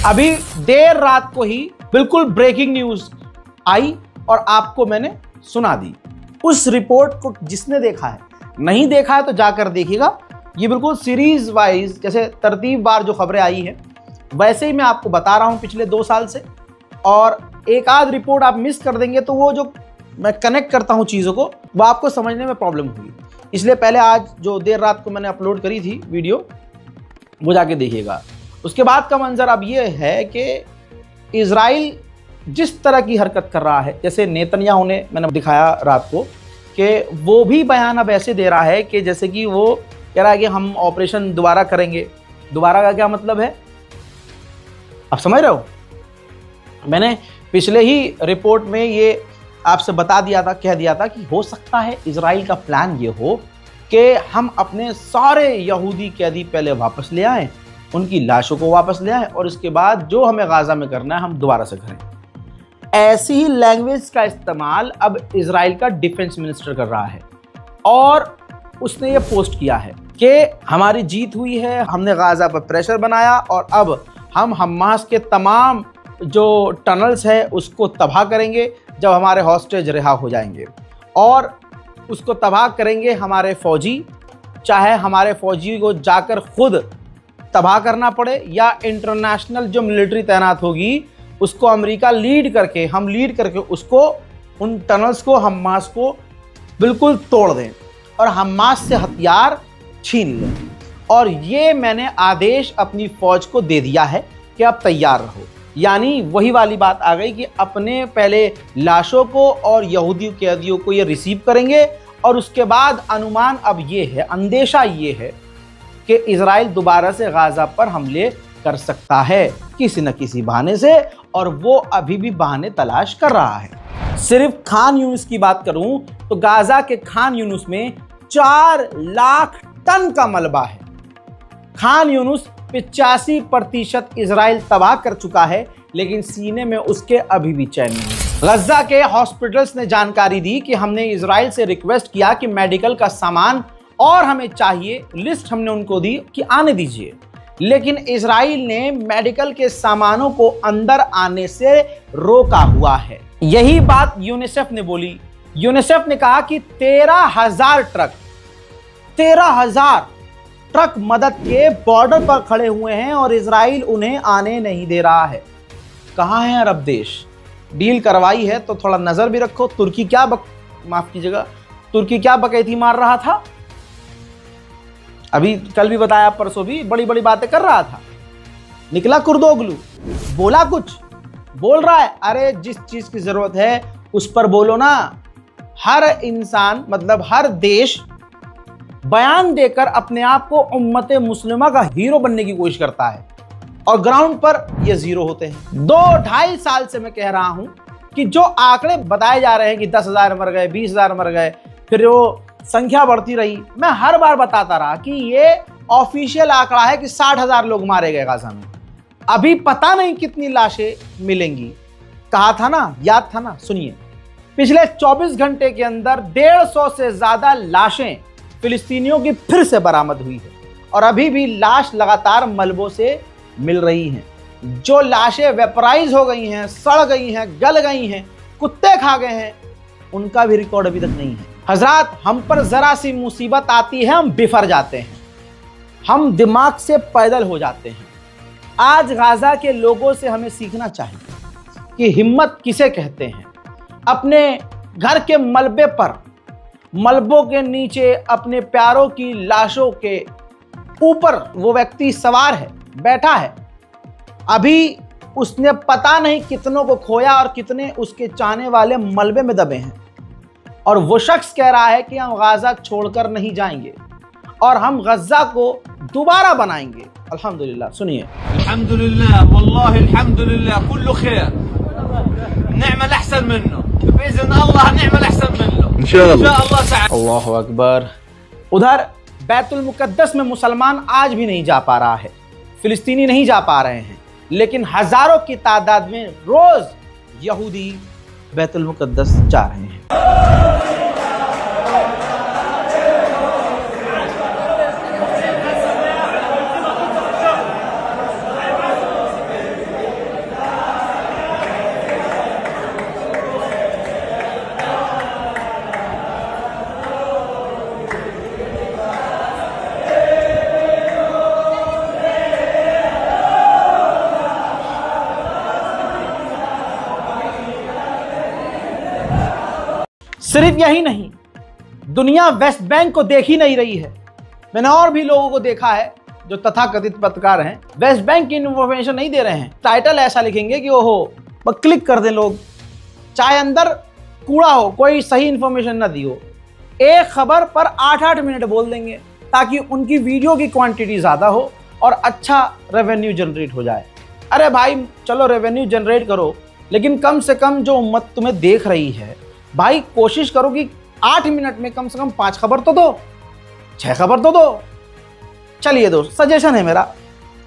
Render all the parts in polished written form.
अभी देर रात को ही बिल्कुल ब्रेकिंग न्यूज आई और आपको मैंने सुना दी। उस रिपोर्ट को जिसने देखा है, नहीं देखा है तो जाकर देखिएगा। ये बिल्कुल सीरीज वाइज जैसे तरतीबवार जो खबरें आई हैं वैसे ही मैं आपको बता रहा हूं पिछले 2 साल से, और एक आध रिपोर्ट आप मिस कर देंगे तो वो जो मैं कनेक्ट करता हूं चीज़ों को वो आपको समझने में प्रॉब्लम होगी। इसलिए पहले आज जो देर रात को मैंने अपलोड करी थी वीडियो वो जाके देखिएगा। उसके बाद का मंजर अब ये है कि इजराइल जिस तरह की हरकत कर रहा है, जैसे नेतन्याहू ने मैंने दिखाया रात को कि वो भी बयान अब ऐसे दे रहा है कि जैसे कि वो कह रहा है कि हम ऑपरेशन दोबारा करेंगे। दोबारा का क्या मतलब है आप समझ रहे हो? मैंने पिछले ही रिपोर्ट में ये आपसे बता दिया था, कह दिया था कि हो सकता है इजराइल का प्लान ये हो कि हम अपने सारे यहूदी कैदी पहले वापस ले आएं, उनकी लाशों को वापस ले आएं और इसके बाद जो हमें गाजा में करना है हम दोबारा से करें। ऐसी ही लैंग्वेज का इस्तेमाल अब इजराइल का डिफेंस मिनिस्टर कर रहा है और उसने ये पोस्ट किया है कि हमारी जीत हुई है, हमने गाजा पर प्रेशर बनाया और अब हम हमास के तमाम जो टनल्स है उसको तबाह करेंगे जब हमारे हॉस्टेज रिहा हो जाएंगे, और उसको तबाह करेंगे हमारे फौजी, चाहे हमारे फौजी को जाकर खुद तबाह करना पड़े या इंटरनेशनल जो मिलिट्री तैनात होगी उसको अमेरिका लीड करके उसको उन टनल्स को हमास को बिल्कुल तोड़ दें और हमास से हथियार छीन लें। और ये मैंने आदेश अपनी फौज को दे दिया है कि आप तैयार रहो। यानी वही वाली बात आ गई कि अपने पहले लाशों को और यहूदी कैदियों को ये रिसीव करेंगे और उसके बाद अनुमान अब ये है, अंदेशा ये है कि इजराइल दोबारा से गाजा पर हमले कर सकता है किसी न किसी बहाने से, और वो अभी भी बहाने तलाश कर रहा है। सिर्फ खान यूनिस की बात करूं तो गाजा के खान यूनिस में 4 लाख टन का मलबा है। खान यूनिस 85% इजराइल तबाह कर चुका है, लेकिन सीने में उसके अभी भी चैन नहीं। गजा के हॉस्पिटल्स ने जानकारी दी कि हमने इजराइल से रिक्वेस्ट किया कि मेडिकल का सामान और हमें चाहिए, लिस्ट हमने उनको दी कि आने दीजिए, लेकिन इजराइल ने मेडिकल के सामानों को अंदर आने से रोका हुआ है। यही बात यूनिसेफ ने बोली। यूनिसेफ ने कहा कि 13,000 ट्रक मदद के बॉर्डर पर खड़े हुए हैं और इजराइल उन्हें आने नहीं दे रहा है। कहाँ है अरब देश? डील करवाई है तो थोड़ा नजर भी रखो। तुर्की क्या तुर्की क्या बकैती मार रहा था? अभी कल भी बताया, परसों भी बड़ी बड़ी बातें कर रहा था। निकला कुर्दोगलू, बोला कुछ, बोल रहा है अरे जिस चीज की जरूरत है उस पर बोलो ना। हर इंसान मतलब हर देश बयान देकर अपने आप को उम्मत मुस्लिमा का हीरो बनने की कोशिश करता है और ग्राउंड पर ये जीरो होते हैं। 2-2.5 साल से मैं कह रहा हूं कि जो आंकड़े बताए जा रहे हैं कि 10,000 मर गए, 20,000 मर गए, फिर वो संख्या बढ़ती रही, मैं हर बार बताता रहा कि ये ऑफिशियल आंकड़ा है कि 60,000 लोग मारे गए गाजा में। अभी पता नहीं कितनी लाशें मिलेंगी। कहा था ना, याद था ना? सुनिए, पिछले 24 घंटे के अंदर 150 से ज्यादा लाशें फिलिस्तीनियों की फिर से बरामद हुई है और अभी भी लाश लगातार मलबों से मिल रही हैं। जो लाशें वेपराइज हो गई हैं, सड़ गई हैं, गल गई हैं, कुत्ते खा गए हैं, उनका भी रिकॉर्ड अभी तक नहीं है। हजरात, हम पर जरा सी मुसीबत आती है हम बिफर जाते हैं, हम दिमाग से पैदल हो जाते हैं। आज गाजा के लोगों से हमें सीखना चाहिए कि हिम्मत किसे कहते हैं। अपने घर के मलबे पर, मलबों के नीचे अपने प्यारों की लाशों के ऊपर वो व्यक्ति सवार है, बैठा है। अभी उसने पता नहीं कितनों को खोया और कितने उसके चाहने वाले मलबे में दबे हैं, और वो शख्स कह रहा है कि हम गाजा छोड़कर नहीं जाएंगे और हम गजा को दोबारा बनाएंगे। अल्हम्दुलिल्लाह। सुनिए, अल्हम्दुलिल्लाह, वल्लाहि अल्हम्दुलिल्लाह, कुल्लु खैर, निअमल अहसन मिन्नु, बिइज़्न अल्लाह निअमल अहसन मिन्नु, इंशाअल्लाह। अल्लाहु अकबर। उधर बैतुल मुकद्दस में मुसलमान आज भी नहीं जा पा रहा है, फिलिस्तीनी नहीं जा पा रहे हैं, लेकिन हजारों की तादाद में रोज यहूदी बैतुल मुकद्दस जा रहे हैं। सिर्फ यही नहीं, दुनिया वेस्ट बैंक को देख ही नहीं रही है। मैंने और भी लोगों को देखा है जो तथाकथित पत्रकार हैं, वेस्ट बैंक की इन्फॉर्मेशन नहीं दे रहे हैं। टाइटल ऐसा लिखेंगे कि ओहो, बस क्लिक कर दें लोग, चाहे अंदर कूड़ा हो, कोई सही इन्फॉर्मेशन ना दी हो, एक खबर पर 8-8 मिनट बोल देंगे ताकि उनकी वीडियो की क्वांटिटी ज़्यादा हो और अच्छा रेवेन्यू जनरेट हो जाए। अरे भाई चलो रेवेन्यू जनरेट करो, लेकिन कम से कम जो उम्मत तुम्हें देख रही है, भाई कोशिश करो कि 8 मिनट में कम से कम 5 खबर तो दो, 6 खबर तो दो। चलिए दोस्त, सजेशन है मेरा,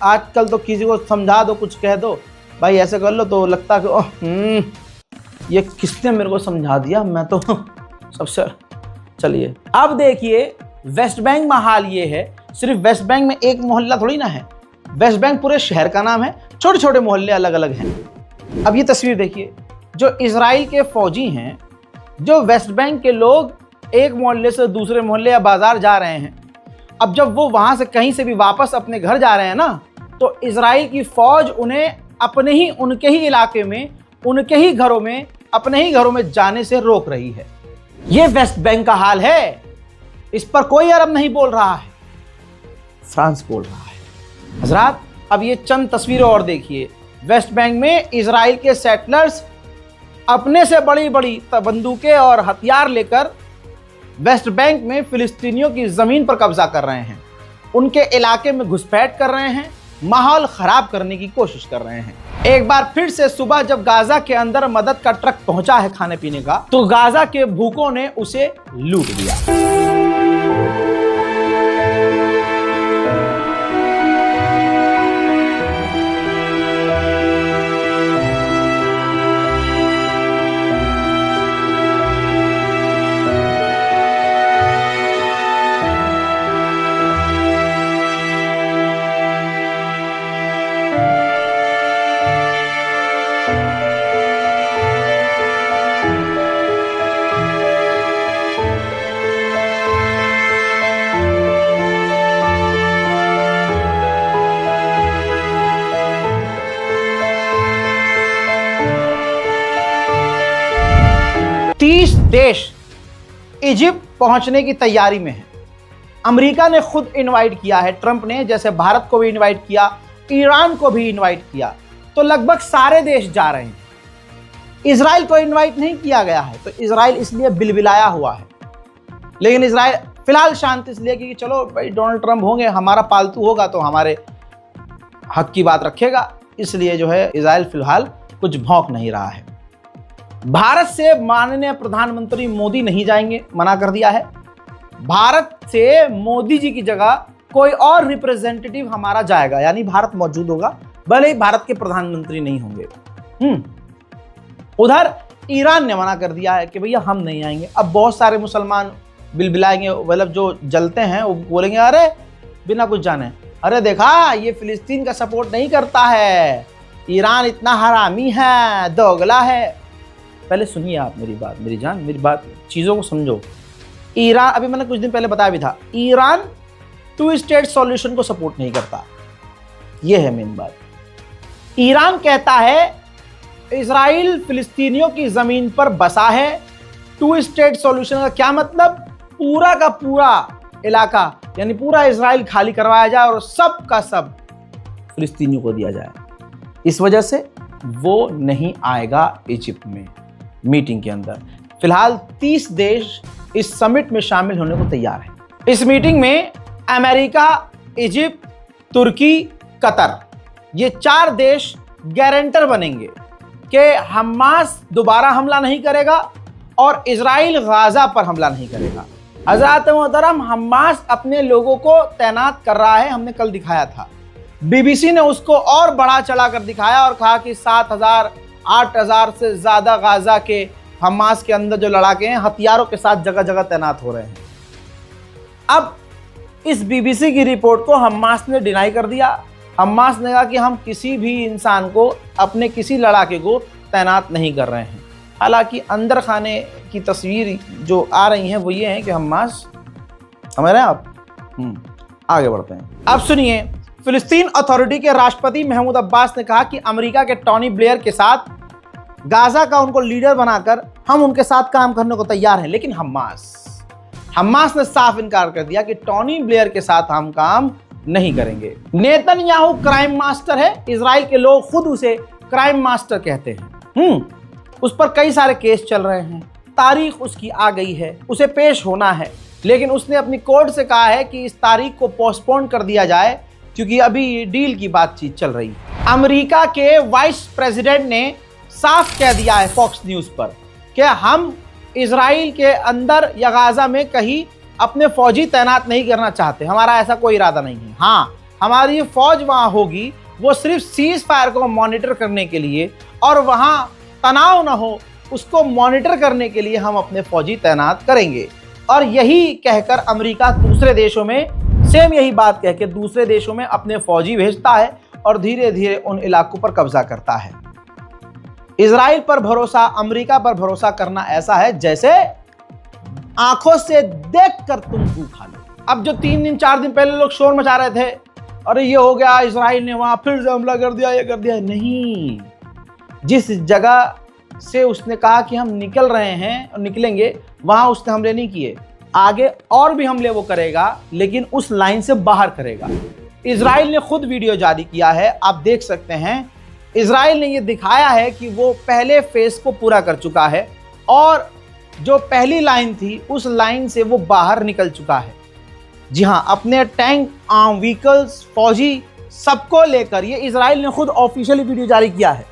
आजकल तो किसी को समझा दो, कुछ कह दो, भाई ऐसे कर लो, तो लगता है कि ये किसने मेरे को समझा दिया, मैं तो सबसे। चलिए अब देखिए, वेस्ट बैंक में हाल ये है, सिर्फ वेस्ट बैंक में एक मोहल्ला थोड़ी ना है, वेस्ट बैंक पूरे शहर का नाम है, छोटे छोटे मोहल्ले अलग अलग हैं। अब ये तस्वीर देखिए, जो इजराइल के फौजी हैं, जो वेस्ट बैंक के लोग एक मोहल्ले से दूसरे मोहल्ले या बाजार जा रहे हैं, अब जब वो वहां से कहीं से भी वापस अपने घर जा रहे हैं ना, तो इजराइल की फौज उन्हें अपने ही, उनके ही इलाके में, उनके ही घरों में, अपने ही घरों में जाने से रोक रही है। ये वेस्ट बैंक का हाल है, इस पर कोई अरब नहीं बोल रहा है, फ्रांस बोल रहा है। हजरात, अब ये चंद तस्वीरें और देखिए, वेस्ट बैंक में इजराइल के सेटलर्स अपने से बड़ी बड़ी बंदूकें और हथियार लेकर वेस्ट बैंक में फिलिस्तीनियों की जमीन पर कब्जा कर रहे हैं, उनके इलाके में घुसपैठ कर रहे हैं, माहौल खराब करने की कोशिश कर रहे हैं। एक बार फिर से सुबह जब गाजा के अंदर मदद का ट्रक पहुंचा है खाने पीने का, तो गाजा के भूखों ने उसे लूट लिया। देश इजिप्ट पहुंचने की तैयारी में है। अमेरिका ने खुद इनवाइट किया है, ट्रंप ने, जैसे भारत को भी इनवाइट किया, ईरान को भी इनवाइट किया, तो लगभग सारे देश जा रहे हैं। इजराइल को इनवाइट नहीं किया गया है, तो इजराइल इसलिए बिलबिलाया हुआ है। लेकिन इजराइल फिलहाल शांत इसलिए कि चलो भाई डोनाल्ड ट्रंप होंगे, हमारा पालतू होगा तो हमारे हक की बात रखेगा, इसलिए जो है इजराइल फिलहाल कुछ भौंक नहीं रहा है। भारत से माननीय प्रधानमंत्री मोदी नहीं जाएंगे, मना कर दिया है। भारत से मोदी जी की जगह कोई और रिप्रेजेंटेटिव हमारा जाएगा, यानी भारत मौजूद होगा, भले ही भारत के प्रधानमंत्री नहीं होंगे। उधर ईरान ने मना कर दिया है कि भैया हम नहीं आएंगे। अब बहुत सारे मुसलमान बिलबिलाएंगे, मतलब जो जलते हैं वो बोलेंगे अरे बिना कुछ जाने, अरे देखा ये फिलिस्तीन का सपोर्ट नहीं करता है, ईरान इतना हरामी है, दोगला है। पहले सुनिए आप मेरी बात, मेरी जान, मेरी बात, चीज़ों को समझो। ईरान, अभी मैंने कुछ दिन पहले बताया भी था, ईरान 2 स्टेट सॉल्यूशन को सपोर्ट नहीं करता, यह है मेन बात। ईरान कहता है इजराइल फिलिस्तीनियों की ज़मीन पर बसा है। 2 स्टेट सॉल्यूशन का क्या मतलब? पूरा का पूरा इलाका, यानी पूरा इजराइल खाली करवाया जाए और सब का सब फिलिस्तीनियों को दिया जाए। इस वजह से वो नहीं आएगा इजिप्ट में मीटिंग के अंदर। फिलहाल 30 देश इस समिट में शामिल होने को तैयार हैं। इस मीटिंग में अमेरिका, इजिप्ट, तुर्की, कतर, ये 4 देश गारंटर बनेंगे कि हमास दोबारा हमला नहीं करेगा और इजराइल गाजा पर हमला नहीं करेगा। हज़रात मोहतरम, हमास अपने लोगों को तैनात कर रहा है, हमने कल दिखाया था। बीबीसी ने उसको और बढ़ा चढ़ा कर दिखाया और कहा कि 7,000 8,000 से ज़्यादा गाजा के हमास के अंदर जो लड़ाके हैं हथियारों के साथ जगह जगह तैनात हो रहे हैं। अब इस बीबीसी की रिपोर्ट को हमास ने डिनाई कर दिया। हमास ने कहा कि हम किसी भी इंसान को, अपने किसी लड़ाके को तैनात नहीं कर रहे हैं। हालांकि अंदर खाने की तस्वीर जो आ रही हैं वो ये है कि हमास, समझ रहे हैं आप? आगे बढ़ते हैं। अब सुनिए, फिलिस्तीन अथॉरिटी के राष्ट्रपति महमूद अब्बास ने कहा कि अमेरिका के टॉनी ब्लेयर के साथ गाजा का उनको लीडर बनाकर हम उनके साथ काम करने को तैयार हैं। लेकिन हमास ने साफ इनकार कर दिया कि टोनी ब्लेयर के साथ हम काम नहीं करेंगे। नेतन्याहू क्राइम मास्टर है, इजराइल के लोग खुद उसे क्राइम मास्टर कहते हैं। उस पर कई सारे केस चल रहे हैं, तारीख उसकी आ गई है, उसे पेश होना है, लेकिन उसने अपनी कोर्ट से कहा है कि इस तारीख को पोस्टपोन कर दिया जाए क्योंकि अभी डील की बातचीत चल रही है। अमेरिका के वाइस प्रेसिडेंट ने साफ कह दिया है फॉक्स न्यूज पर कि हम इजराइल के अंदर या गाजा में कहीं अपने फौजी तैनात नहीं करना चाहते, हमारा ऐसा कोई इरादा नहीं है। हाँ, हमारी फौज वहां होगी, वो सिर्फ सीज फायर को मॉनिटर करने के लिए और वहां तनाव ना हो उसको मॉनिटर करने के लिए हम अपने फौजी तैनात करेंगे। और यही कहकर अमेरिका दूसरे देशों में सेम यही बात कह के दूसरे देशों में अपने फौजी भेजता है और धीरे धीरे उन इलाकों पर कब्जा करता है। इजराइल पर भरोसा, अमेरिका पर भरोसा करना ऐसा है जैसे आंखों से देखकर तुम भू खा लो। अब जो 3 दिन 4 दिन पहले लोग शोर मचा रहे थे, अरे ये हो गया, इजराइल ने वहां फिर से हमला कर दिया, ये कर दिया, नहीं। जिस जगह से उसने कहा कि हम निकल रहे हैं और निकलेंगे, वहां उसने हमले नहीं किए। आगे और भी हमले वो करेगा, लेकिन उस लाइन से बाहर करेगा। इजराइल ने खुद वीडियो जारी किया है, आप देख सकते हैं। इजराइल ने ये दिखाया है कि वो पहले फेज को पूरा कर चुका है और जो पहली लाइन थी उस लाइन से वो बाहर निकल चुका है। जी हाँ, अपने टैंक, आर्म व्हीकल्स, फौजी सबको लेकर ये इजराइल ने खुद ऑफिशियली वीडियो जारी किया है।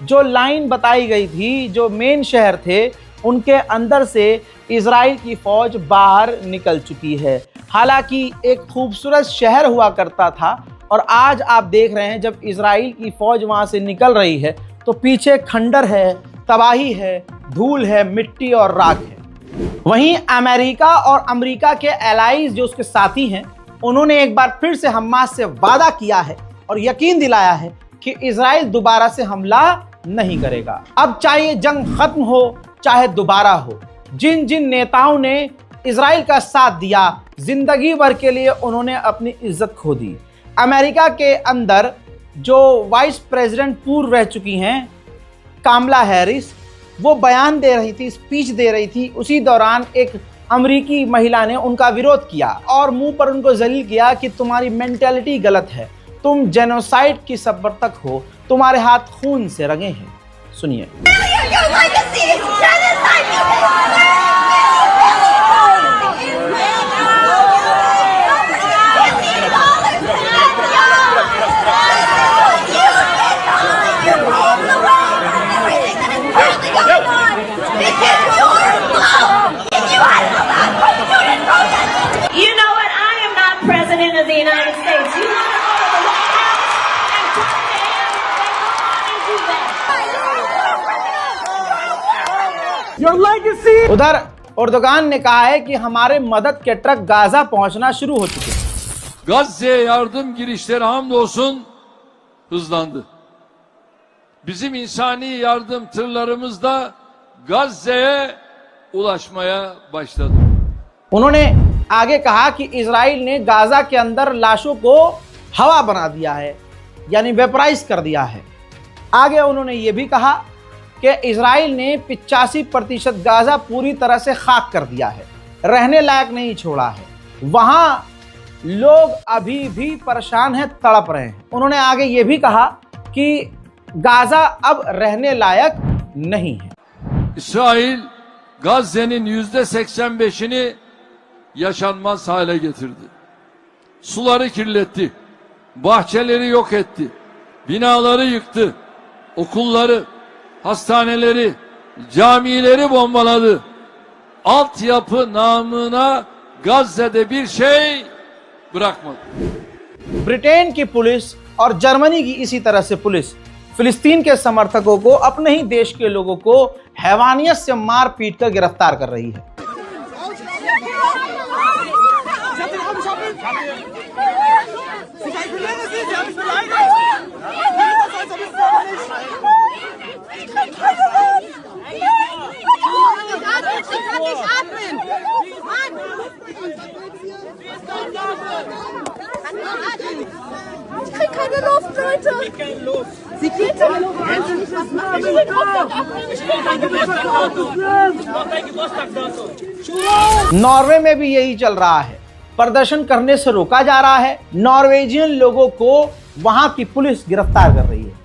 जो लाइन बताई गई थी, जो मेन शहर थे, उनके अंदर से इजराइल की फौज बाहर निकल चुकी है। हालांकि एक खूबसूरत शहर हुआ करता था और आज आप देख रहे हैं जब इजराइल की फौज वहां से निकल रही है तो पीछे खंडर है, तबाही है, धूल है, मिट्टी और राख है। वहीं अमेरिका और अमेरिका के एलाइज जो उसके साथी हैं, उन्होंने एक बार फिर से हमास से वादा किया है और यकीन दिलाया है कि इजराइल दोबारा से हमला नहीं करेगा। अब चाहे जंग खत्म हो चाहे दोबारा हो, जिन जिन नेताओं ने इजराइल का साथ दिया, जिंदगी भर के लिए उन्होंने अपनी इज्जत खो दी। अमेरिका के अंदर जो वाइस प्रेसिडेंट पूर्व रह चुकी हैं, कामला हैरिस, वो बयान दे रही थी, स्पीच दे रही थी। उसी दौरान एक अमेरिकी महिला ने उनका विरोध किया और मुंह पर उनको जलील किया कि तुम्हारी मेंटालिटी गलत है, तुम जेनोसाइड की समर्थक हो, तुम्हारे हाथ खून से रंगे हैं। सुनिए। You know what? I am not president of the United States. You want to go to the White House and talk to him? Then go on and do that. Your legacy. उधर Erdogan ने कहा है कि हमारे मदद के truck Gaza पहुंचना शुरू हो चुके हैं। Gazze'ye yardım girişleri hamdolsun hızlandı. Bizim insani yardım tırlarımız da Gazze'ye उलाशमाया başladı. उन्होंने आगे कहा कि इजराइल ने गाजा के अंदर लाशों को हवा बना दिया है, यानी वेपराइज कर दिया है। आगे उन्होंने ये भी कहा कि इजराइल ने 85% गाजा पूरी तरह से खाक कर दिया है, रहने लायक नहीं छोड़ा है। वहां लोग अभी भी परेशान हैं, तड़प रहे हैं। उन्होंने आगे ये भी कहा कि गाजा अब रहने लायक नहीं है। İsrail Gazze'nin %85'ini yaşanmaz hale getirdi. Suları kirletti, bahçeleri yok etti, binaları yıktı, okulları, hastaneleri, camileri bombaladı. Altyapı namına Gazze'de bir şey bırakmadı. Britain की पुलिस और जर्मनी की इसी तरह से पुलिस फिलिस्तीन के समर्थकों को, अपने ही देश के लोगों को हैवानियत से मार पीट कर गिरफ्तार कर रही है। keine Luft, Leute! Sie geht keine Luft! Norway में भी यही चल रहा है, प्रदर्शन करने से रोका जा रहा है। नॉर्वेजियन लोगों को वहां की पुलिस गिरफ्तार कर रही है।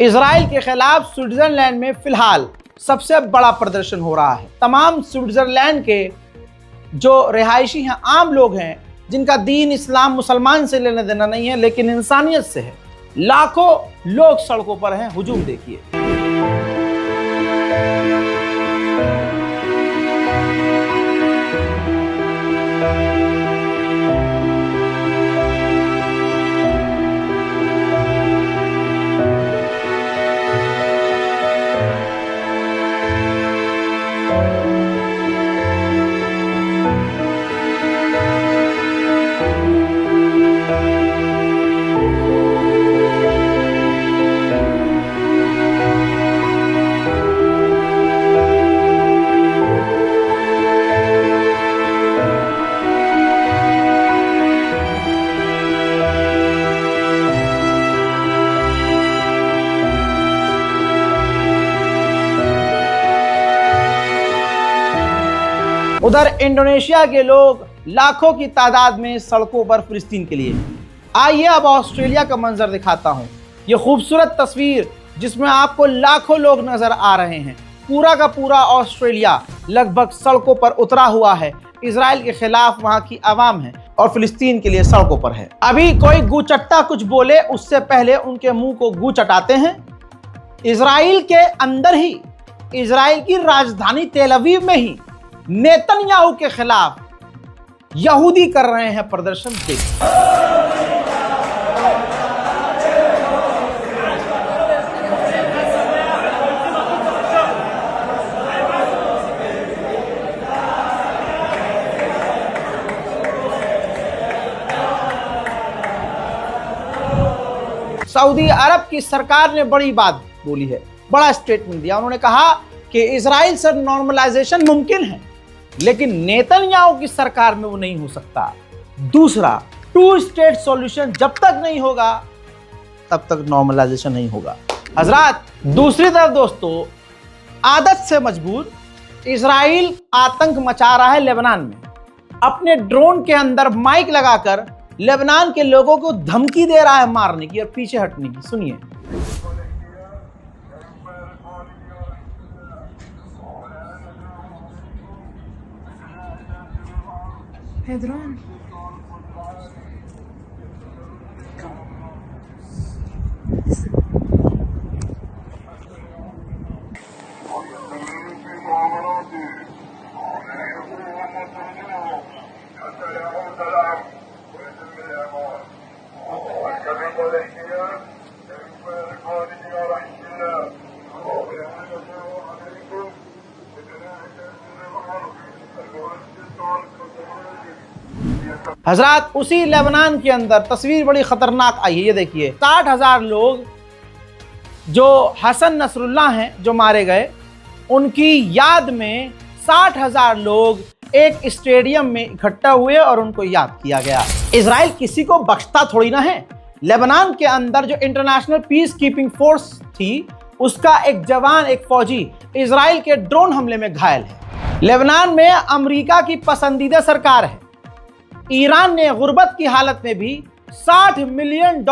इजराइल के खिलाफ स्विट्जरलैंड में फिलहाल सबसे बड़ा प्रदर्शन हो रहा है। तमाम स्विट्जरलैंड के जो रिहायशी हैं, आम लोग हैं, जिनका दीन इस्लाम मुसलमान से लेना देना नहीं है लेकिन इंसानियत से है, लाखों लोग सड़कों पर हैं। हुजूम देखिए। उधर इंडोनेशिया के लोग लाखों की तादाद में सड़कों पर फिलिस्तीन के लिए। आइए अब ऑस्ट्रेलिया का मंजर दिखाता हूं। ये खूबसूरत तस्वीर जिसमें आपको लाखों लोग नजर आ रहे हैं। पूरा का पूरा ऑस्ट्रेलिया लगभग सड़कों पर उतरा हुआ है। इजराइल के खिलाफ वहां की आवाम है और फिलिस्तीन के लिए सड़कों पर है। अभी कोई गूचट्टा कुछ बोले उससे पहले उनके मुंह को गू चटाते हैं। इजराइल के अंदर ही, इजराइल की राजधानी तेल अवीव में ही नेतन्याहू के खिलाफ यहूदी कर रहे हैं प्रदर्शन। सऊदी अरब की सरकार ने बड़ी बात बोली है, बड़ा स्टेटमेंट दिया। उन्होंने कहा कि इजराइल से नॉर्मलाइजेशन मुमकिन है लेकिन नेतन्याहू की सरकार में वो नहीं हो सकता। दूसरा, 2 स्टेट सॉल्यूशन जब तक नहीं होगा तब तक नॉर्मलाइजेशन नहीं होगा। हजरात, दूसरी तरफ दोस्तों, आदत से मजबूर इजराइल आतंक मचा रहा है लेबनान में। अपने ड्रोन के अंदर माइक लगाकर लेबनान के लोगों को धमकी दे रहा है मारने की और पीछे हटने की। सुनिए। Pedron. हजरात, उसी लेबनान के अंदर तस्वीर बड़ी खतरनाक आई है। ये देखिए, 60,000 लोग जो हसन नसरुल्लाह हैं जो मारे गए, उनकी याद में 60,000 लोग एक स्टेडियम में इकट्ठा हुए और उनको याद किया गया। इजराइल किसी को बख्शता थोड़ी ना है। लेबनान के अंदर जो इंटरनेशनल पीस कीपिंग फोर्स थी, उसका एक जवान, एक फौजी इजराइल के ड्रोन हमले में घायल है। लेबनान में अमेरिका की पसंदीदा सरकार है। ईरान ने गुर्बत की हालत में भी $60 मिलियन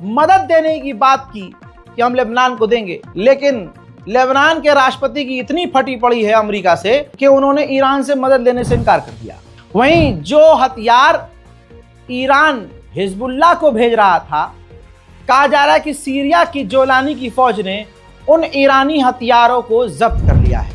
मदद देने की बात की कि हम लेबनान को देंगे, लेकिन लेबनान के राष्ट्रपति की इतनी फटी पड़ी है अमेरिका से कि उन्होंने ईरान से मदद लेने से इनकार कर दिया। वहीं जो हथियार ईरान हिजबुल्लाह को भेज रहा था, कहा जा रहा है कि सीरिया की जोलानी की फौज ने उन ईरानी हथियारों को जब्त कर लिया है।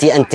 TNT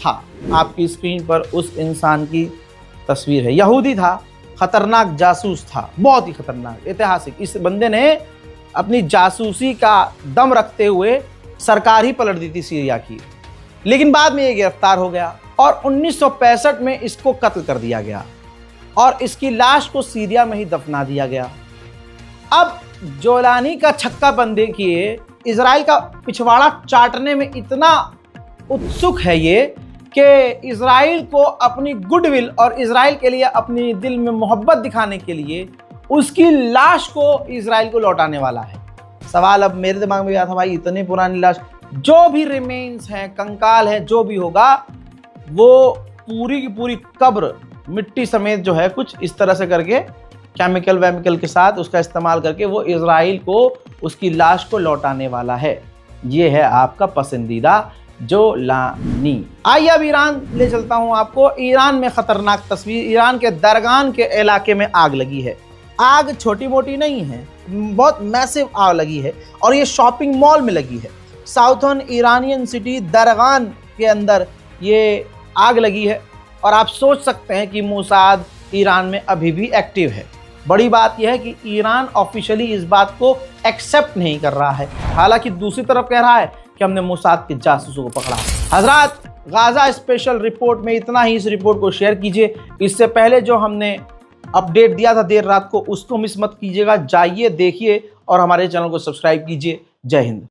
था। आपकी स्क्रीन पर उस इंसान की तस्वीर है। यहूदी था, खतरनाक जासूस था, बहुत ही खतरनाक, ऐतिहासिक। इस बंदे ने अपनी जासूसी का दम रखते हुए सरकार ही पलट दी थी सीरिया की, लेकिन बाद में ये गिरफ्तार हो गया और 1965 में इसको कत्ल कर दिया गया और इसकी लाश को सीरिया में ही दफना दिया गया। अब जोलानी का छक्कापन देखिए, इजराइल का पिछवाड़ा चाटने में इतना उत्सुक है ये कि इजराइल को अपनी गुडविल और इजराइल के लिए अपनी दिल में मोहब्बत दिखाने के लिए उसकी लाश को इजराइल को लौटाने वाला है। सवाल अब मेरे दिमाग में आया था, भाई इतनी पुरानी लाश, जो भी रिमेन्स हैं, कंकाल है, जो भी होगा वो पूरी की पूरी कब्र मिट्टी समेत जो है कुछ इस तरह से करके केमिकल के साथ उसका इस्तेमाल करके वो इजराइल को उसकी लाश को लौटाने वाला है। ये है आपका पसंदीदा जोलानी। आइए अब ईरान ले चलता हूं आपको। ईरान में खतरनाक तस्वीर। ईरान के दरगान के इलाके में आग लगी है। आग छोटी मोटी नहीं है, बहुत मैसिव आग लगी है और ये शॉपिंग मॉल में लगी है। साउथर्न ईरानियन सिटी दरगान के अंदर ये आग लगी है और आप सोच सकते हैं कि मोसाद ईरान में अभी भी एक्टिव है। बड़ी बात यह है कि ईरान ऑफिशियली इस बात को एक्सेप्ट नहीं कर रहा है, हालांकि दूसरी तरफ कह रहा है कि हमने मोसाद के जासूसों को पकड़ा। हजरात, गाजा स्पेशल रिपोर्ट में इतना ही। इस रिपोर्ट को शेयर कीजिए। इससे पहले जो हमने अपडेट दिया था देर रात को, उसको मिस मत कीजिएगा। जाइए, देखिए और हमारे चैनल को सब्सक्राइब कीजिए। जय हिंद।